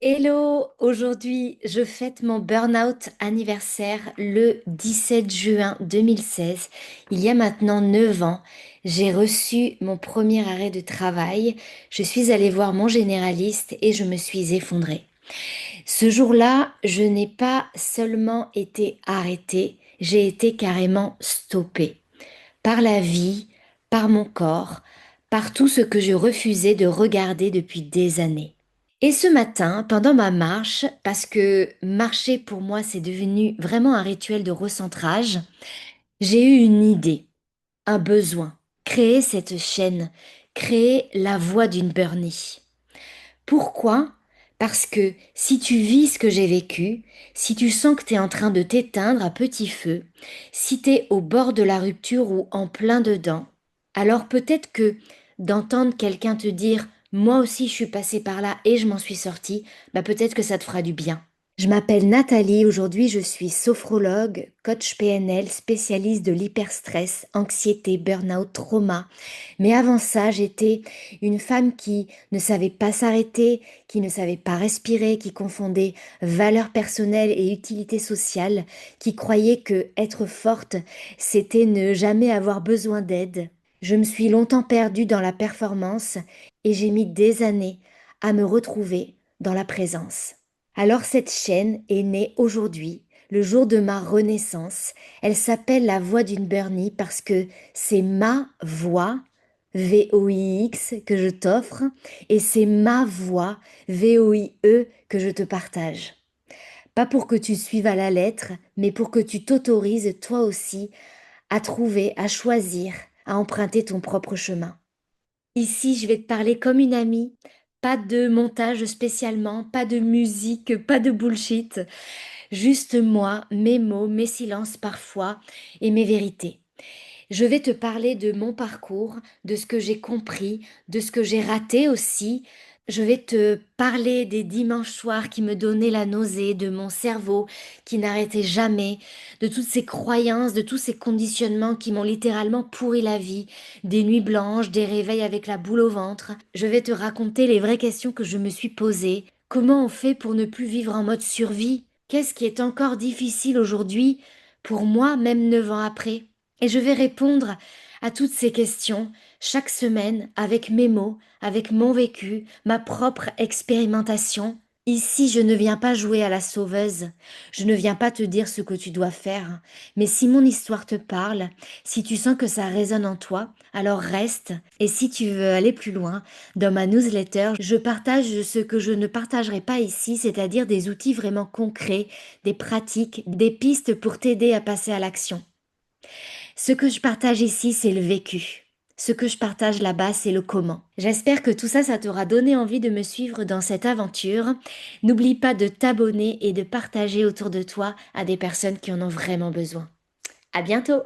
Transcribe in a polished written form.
Hello, aujourd'hui je fête mon burn-out anniversaire le 17 juin 2016. Il y a maintenant 9 ans, j'ai reçu mon premier arrêt de travail. Je suis allée voir mon généraliste et je me suis effondrée. Ce jour-là, je n'ai pas seulement été arrêtée, j'ai été carrément stoppée par la vie, par mon corps, par tout ce que je refusais de regarder depuis des années. Et ce matin, pendant ma marche, parce que marcher pour moi c'est devenu vraiment un rituel de recentrage, j'ai eu une idée, un besoin, créer cette chaîne, créer la voix d'une Bernie. Pourquoi? Parce que si tu vis ce que j'ai vécu, si tu sens que tu es en train de t'éteindre à petit feu, si tu es au bord de la rupture ou en plein dedans, alors peut-être que d'entendre quelqu'un te dire moi aussi je suis passée par là et je m'en suis sortie, bah peut-être que ça te fera du bien. Je m'appelle Nathalie, aujourd'hui je suis sophrologue, coach PNL, spécialiste de l'hyperstress, anxiété, burn-out, trauma. Mais avant ça, j'étais une femme qui ne savait pas s'arrêter, qui ne savait pas respirer, qui confondait valeur personnelle et utilité sociale, qui croyait que être forte, c'était ne jamais avoir besoin d'aide. Je me suis longtemps perdue dans la performance et j'ai mis des années à me retrouver dans la présence. Alors cette chaîne est née aujourd'hui, le jour de ma renaissance. Elle s'appelle la voix d'une Bernie parce que c'est ma voix, VOIX, que je t'offre et c'est ma voix, VOIE, que je te partage. Pas pour que tu suives à la lettre, mais pour que tu t'autorises toi aussi à trouver, à choisir, à emprunter ton propre chemin. Ici, je vais te parler comme une amie, pas de montage spécialement, pas de musique, pas de bullshit, juste moi, mes mots, mes silences parfois et mes vérités. Je vais te parler de mon parcours, de ce que j'ai compris, de ce que j'ai raté aussi. Je vais te parler des dimanches soirs qui me donnaient la nausée, de mon cerveau qui n'arrêtait jamais, de toutes ces croyances, de tous ces conditionnements qui m'ont littéralement pourri la vie, des nuits blanches, des réveils avec la boule au ventre. Je vais te raconter les vraies questions que je me suis posées. Comment on fait pour ne plus vivre en mode survie? Qu'est-ce qui est encore difficile aujourd'hui pour moi, même 9 ans après? Et je vais répondre à toutes ces questions chaque semaine avec mes mots, avec mon vécu, ma propre expérimentation. Ici, je ne viens pas jouer à la sauveuse, je ne viens pas te dire ce que tu dois faire, mais si mon histoire te parle, si tu sens que ça résonne en toi, alors reste, et si tu veux aller plus loin, dans ma newsletter, je partage ce que je ne partagerai pas ici, c'est-à-dire des outils vraiment concrets, des pratiques, des pistes pour t'aider à passer à l'action. Ce que je partage ici, c'est le vécu. Ce que je partage là-bas, c'est le comment. J'espère que tout ça, ça t'aura donné envie de me suivre dans cette aventure. N'oublie pas de t'abonner et de partager autour de toi à des personnes qui en ont vraiment besoin. À bientôt!